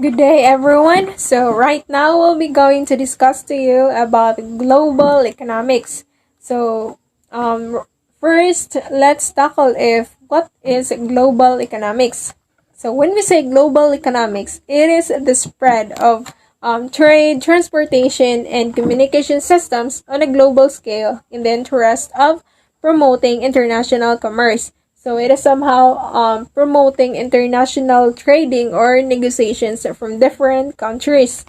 Good day, everyone. So right now we'll be going to discuss to you about global economics. So first, let's tackle if what is global economics. So when we say global economics, it is the spread of trade, transportation, and communication systems on a global scale in the interest of promoting international commerce. So it is somehow promoting international trading or negotiations from different countries.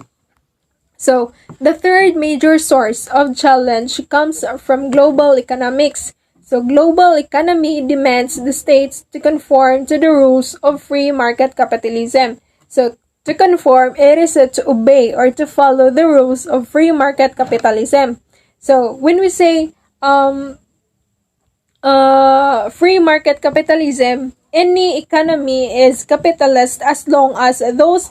So the third major source of challenge comes from global economics. So global economy demands the states to conform to the rules of free market capitalism. So to conform, it is to obey or to follow the rules of free market capitalism. So when we say free market capitalism, any economy is capitalist as long as those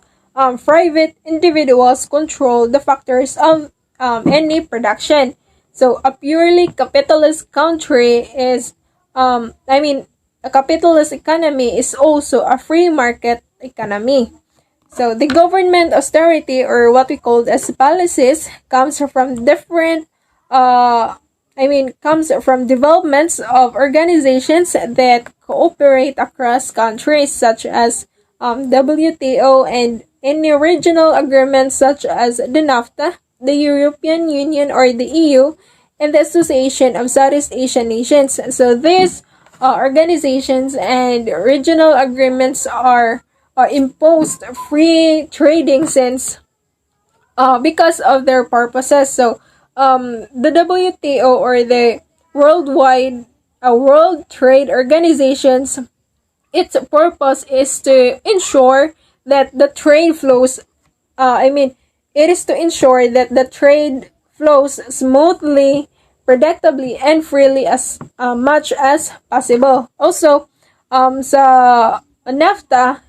private individuals control the factors of any production. So a purely capitalist country is, a capitalist economy is also a free market economy. So the government austerity, or what we call as policies, comes from different comes from developments of organizations that cooperate across countries, such as WTO, and any regional agreements such as the NAFTA, the European Union or the EU, and the Association of Southeast Asian Nations. So these organizations and regional agreements are imposed free trading since because of their purposes. So the WTO, or the Worldwide World Trade Organizations, its purpose is to ensure that the trade flows. It is to ensure that the trade flows smoothly, predictably, and freely as much as possible. Also, sa NAFTA,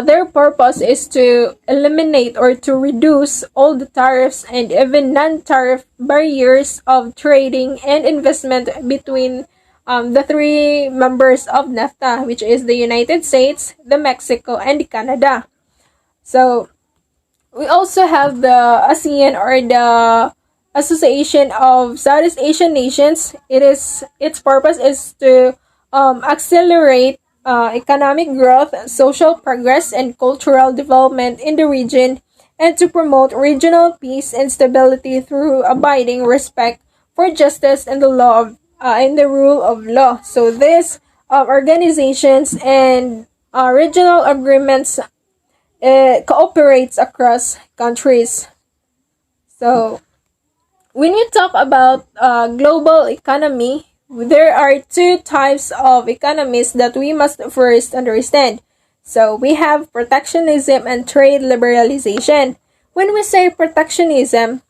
their purpose is to eliminate or to reduce all the tariffs and even non-tariff barriers of trading and investment between the three members of NAFTA, which is the United States, the Mexico, and Canada. So we also have the ASEAN, or the Association of Southeast Asian Nations. Its purpose is to accelerate economic growth, social progress, and cultural development in the region, and to promote regional peace and stability through abiding respect for justice and the law of, and the rule of law. So these organizations and regional agreements cooperates across countries. So when we talk about global economy, there are two types of economies that we must first understand. So we have protectionism and trade liberalization. When we say protectionism,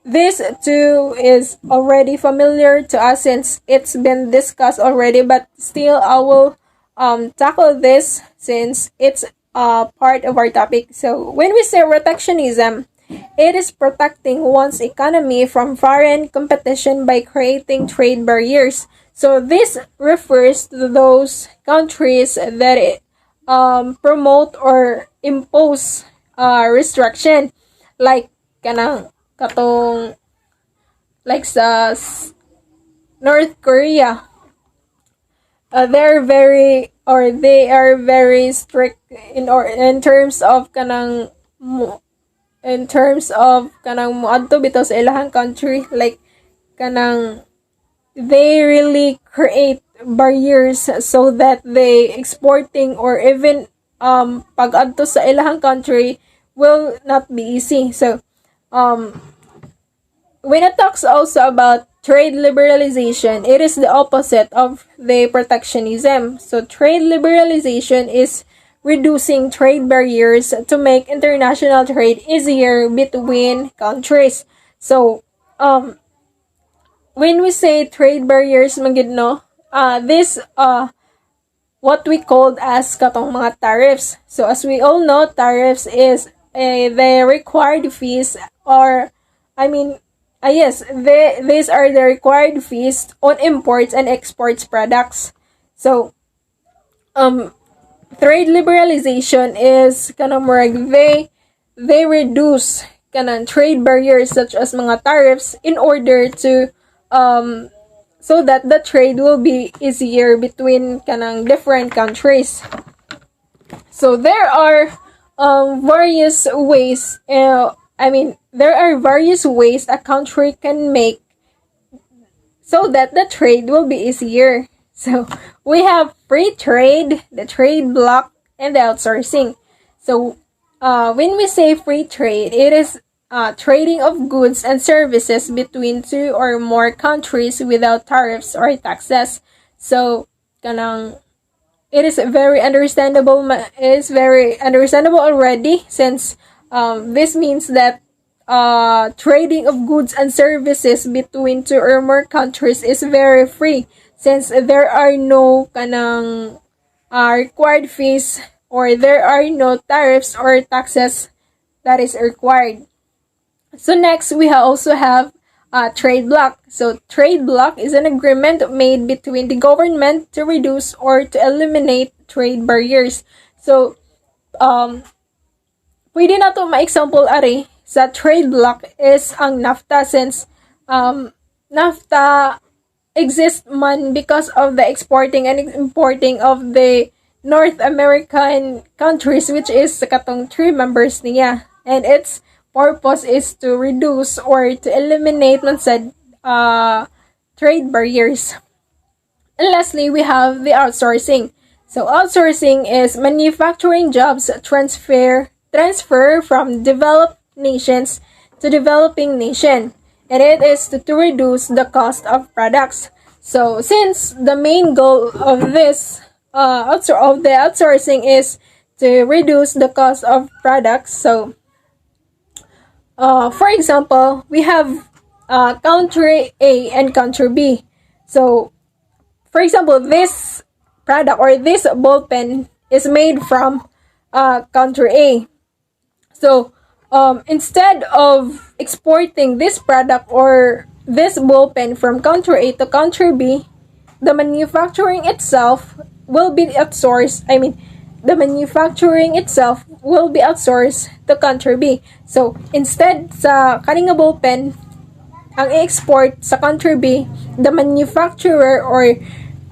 this too is already familiar to us since it's been discussed already, but still I will tackle this since it's part of our topic. So when we say protectionism, it is protecting one's economy from foreign competition by creating trade barriers. So this refers to those countries that promote or impose restriction, like katong like sa North Korea. They are very strict in terms of moadto bitaw sa ilahang country, like kanang they really create barriers so that they exporting or even pag-adto sa ilahang country will not be easy. So when it talks also about trade liberalization, it is the opposite of the protectionism. So trade liberalization is reducing trade barriers to make international trade easier between countries. So when we say trade barriers, this what we called as katong mga tariffs. So as we all know, tariffs is the required fees, or these are the required fees on imports and exports products. So trade liberalization is kanang murag they reduce kanang trade barriers such as mga tariffs in order to so that the trade will be easier between kanang different countries. So there are various ways there are various ways a country can make so that the trade will be easier. So we have free trade, the trade block, and the outsourcing. So when we say free trade, it is trading of goods and services between two or more countries without tariffs or taxes. So kanang it is very understandable. It is very understandable already since this means that trading of goods and services between two or more countries is very free since there are no kanang required fees or there are no tariffs or taxes that is required. So next we also have trade block. So trade block is an agreement made between the government to reduce or to eliminate trade barriers. So pwede na to ma-example ari sa trade block is ang NAFTA since NAFTA exists man because of the exporting and importing of the North American countries which is katong 3 members niya, and its purpose is to reduce or to eliminate man said trade barriers. And lastly, we have the outsourcing. So outsourcing is manufacturing jobs transfer from developed nations to developing nation, and it is to reduce the cost of products. So since the main goal of this outsourcing is to reduce the cost of products, so for example, we have country A and country B. So for example, this product or this ball pen is made from country A. So instead of exporting this product or this ball pen from country A to country B, the manufacturing itself will be outsourced. The manufacturing itself will be outsourced to country B. So instead sa kaning ball pen ang i-export sa country B, the manufacturer or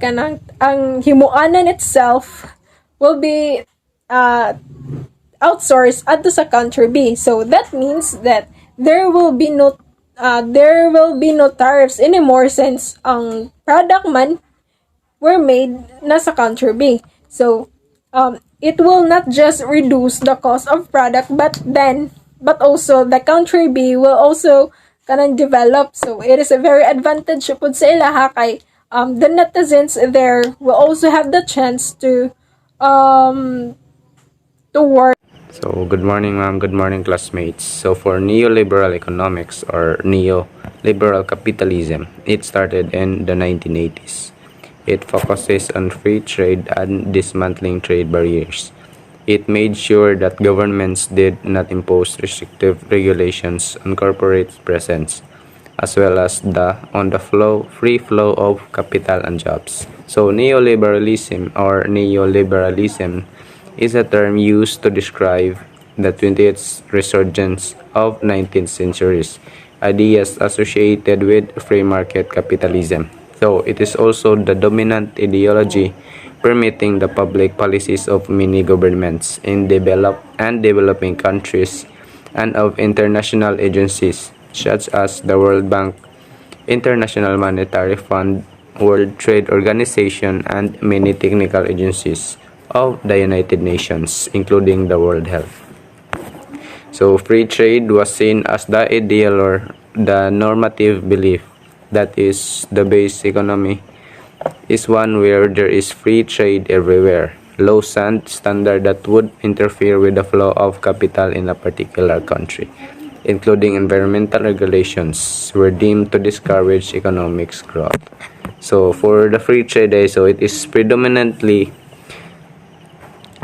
kanang ang himuanan itself will be outsourced adto sa country B. So that means that there will be no tariffs anymore since ang product man were made na sa country B. So it will not just reduce the cost of product but also the country B will also kanang develop. So it is a very advantage pud sa ilaha kay the netizens there will also have the chance to work. So, good morning ma'am, good morning classmates. So, for neoliberal economics or neoliberal capitalism, it started in the 1980s. It focuses on free trade and dismantling trade barriers. It made sure that governments did not impose restrictive regulations on corporate presence, as well as on the free flow of capital and jobs. So, neoliberalism is a term used to describe the 20th resurgence of 19th century's ideas associated with free market capitalism. So it is also the dominant ideology permitting the public policies of many governments in developed and developing countries and of international agencies such as the World Bank, International Monetary Fund, World Trade Organization, and many technical agencies of the United Nations, including the World Health. So free trade was seen as the ideal or the normative belief that is the base economy is one where there is free trade everywhere. Low standard that would interfere with the flow of capital in a particular country, including environmental regulations, were deemed to discourage economic growth. So for the free trade, so it is predominantly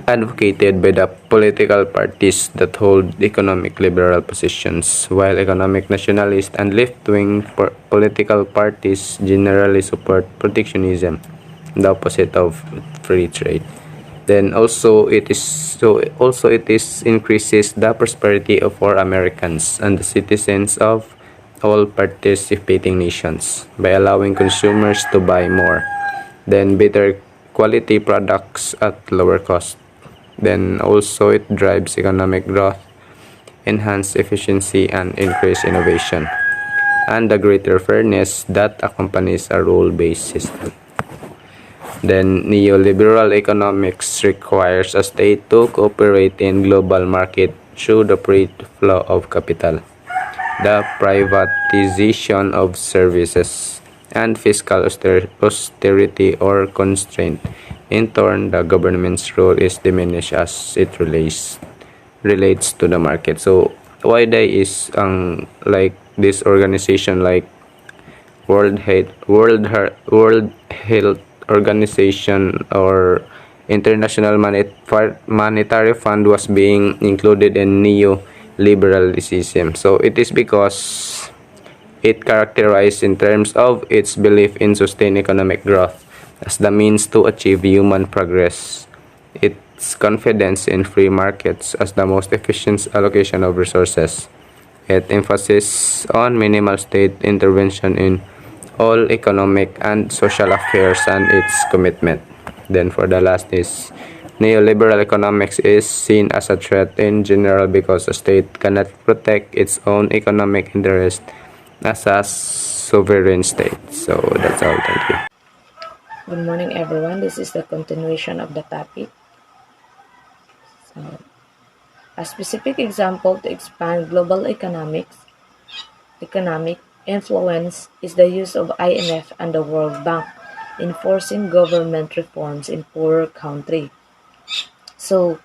advocated by the political parties that hold economic liberal positions, while economic nationalist and left-wing political parties generally support protectionism, the opposite of free trade. Then also it is increases the prosperity of all Americans and the citizens of all participating nations by allowing consumers to buy more, then better quality products at lower cost. Then also it drives economic growth, enhance efficiency, and increase innovation, and the greater fairness that accompanies a rule-based system. Then neoliberal economics requires a state to cooperate in global market through the free flow of capital, the privatization of services, and fiscal austerity or constraint. In turn, the government's role is diminished as it relates to the market. So why they is like this organization like World Health Organization or International Monetary Fund was being included in neoliberalism. So it is because it characterized in terms of its belief in sustained economic growth as the means to achieve human progress. Its confidence in free markets as the most efficient allocation of resources. It emphasis on minimal state intervention in all economic and social affairs and its commitment. Then for the last is neoliberal economics is seen as a threat in general because a state cannot protect its own economic interest as a sovereign state. So that's all. Thank you. Good morning, everyone. This is the continuation of the topic. So, a specific example to expand global economic influence is the use of IMF and the World Bank in forcing government reforms in poorer countries. So,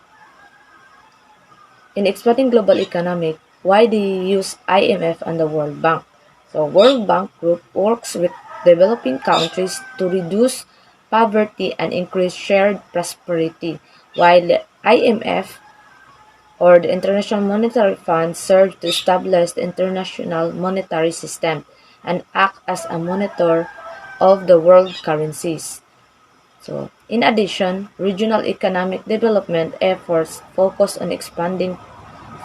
in expanding global economic, why do you use IMF and the World Bank? So, World Bank Group works with developing countries to reduce poverty and increase shared prosperity, while the IMF or the International Monetary Fund serves to establish the international monetary system and act as a monitor of the world currencies. So, in addition, regional economic development efforts focus on expanding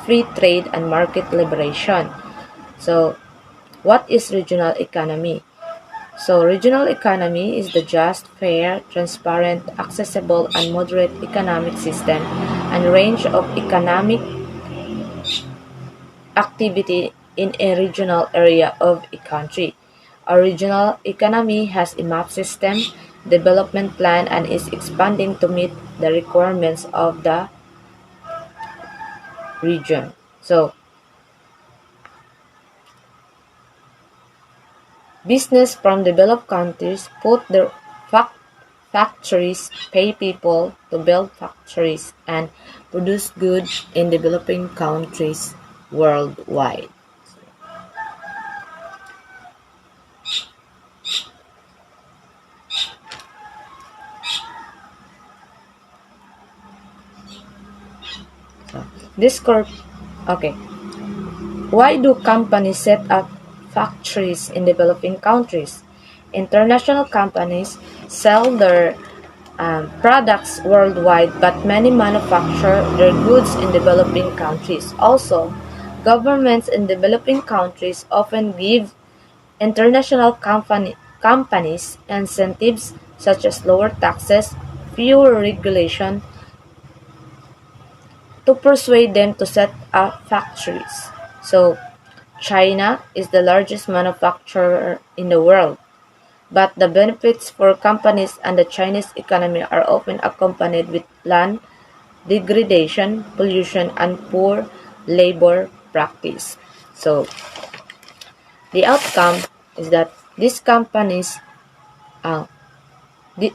free trade and market liberation. So, what is regional economy? So, regional economy is the just, fair, transparent, accessible, and moderate economic system and range of economic activity in a regional area of a country. A regional economy has a map system, development plan, and is expanding to meet the requirements of the region. So, business from developed countries put their factories, pay people to build factories, and produce goods in developing countries worldwide. So, okay. Why do companies set up factories in developing countries? International companies sell their products worldwide, but many manufacture their goods in developing countries. Also, governments in developing countries often give international companies incentives such as lower taxes, fewer regulation to persuade them to set up factories. So, China is the largest manufacturer in the world, but the benefits for companies and the Chinese economy are often accompanied with land degradation, pollution, and poor labor practice. So, the outcome is that these companies, uh, th-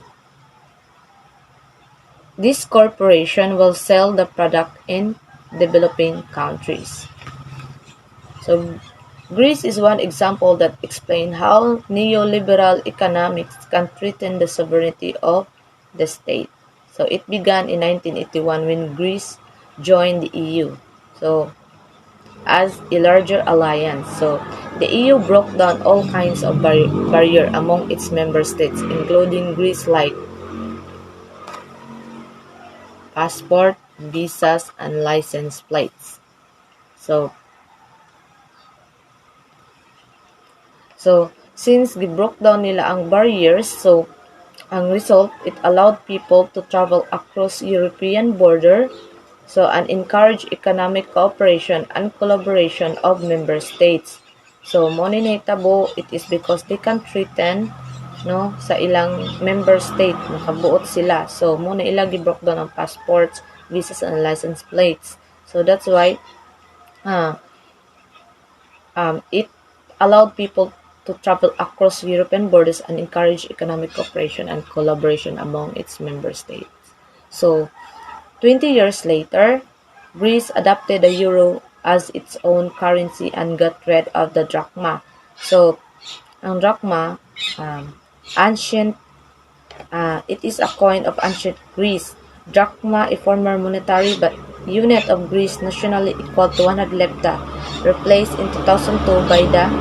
this corporation will sell the product in developing countries. So, Greece is one example that explains how neoliberal economics can threaten the sovereignty of the state. So, it began in 1981 when Greece joined the EU. So, as a larger alliance. So, the EU broke down all kinds of barrier among its member states, including Greece, like passport, visas, and license plates. So, since gi-broke down nila ang barriers, so ang result, it allowed people to travel across European border, so and encourage economic cooperation and collaboration of member states. So mo ni nahitabo, it is because they can threaten no sa ilang member state nakabuot sila. So mo na ila gi-broke down ang passports, visas and license plates. So that's why it allowed people to travel across European borders and encourage economic cooperation and collaboration among its member states. So, 20 years later, Greece adopted the euro as its own currency and got rid of the drachma. So, ang drachma, ancient, it is a coin of ancient Greece. Drachma, a former monetary but unit of Greece nationally equal to 100 lepta, replaced in 2002 by the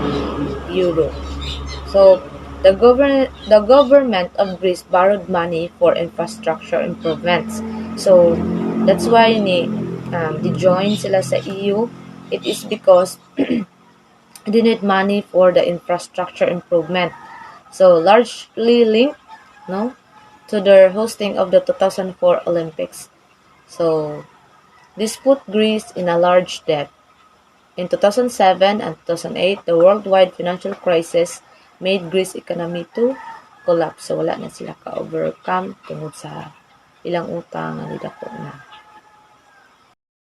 euro. So, the government of Greece borrowed money for infrastructure improvements. So, that's why they joined sila sa EU. It is because they need money for the infrastructure improvement. So, largely linked, no, to their hosting of the 2004 Olympics. So, this put Greece in a large debt. In 2007 and 2008, the worldwide financial crisis made Greece economy to collapse. So, wala na sila ka-overcome tungod sa ilang utang na nidako na.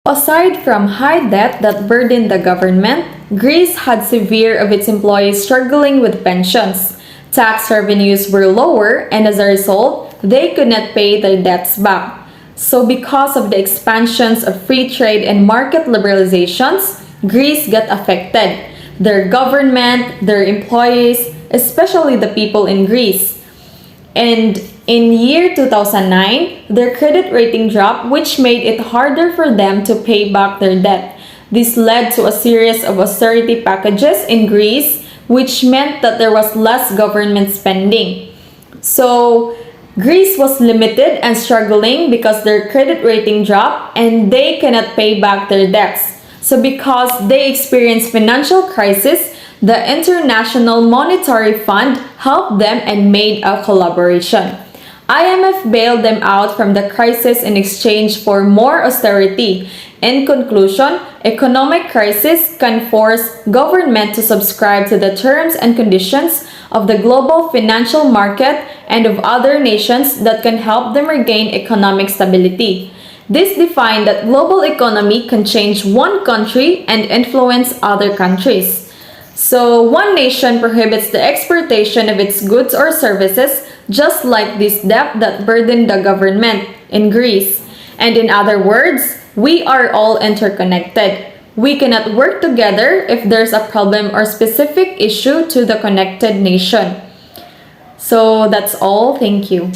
Aside from high debt that burdened the government, Greece had severe of its employees struggling with pensions. Tax revenues were lower, and as a result, they could not pay their debts back. So because of the expansions of free trade and market liberalizations, Greece got affected. Their government, their employees, especially the people in Greece. And in year 2009, their credit rating dropped, which made it harder for them to pay back their debt. This led to a series of austerity packages in Greece, which meant that there was less government spending. So, Greece was limited and struggling because their credit rating dropped and they cannot pay back their debts. So because they experienced financial crisis, the International Monetary Fund helped them and made a collaboration. IMF bailed them out from the crisis in exchange for more austerity. In conclusion, economic crisis can force government to subscribe to the terms and conditions of the global financial market and of other nations that can help them regain economic stability. This defined that global economy can change one country and influence other countries. So one nation prohibits the exportation of its goods or services, just like this debt that burdened the government in Greece. And in other words, we are all interconnected. We cannot work together if there's a problem or specific issue to the connected nation. So that's all. Thank you.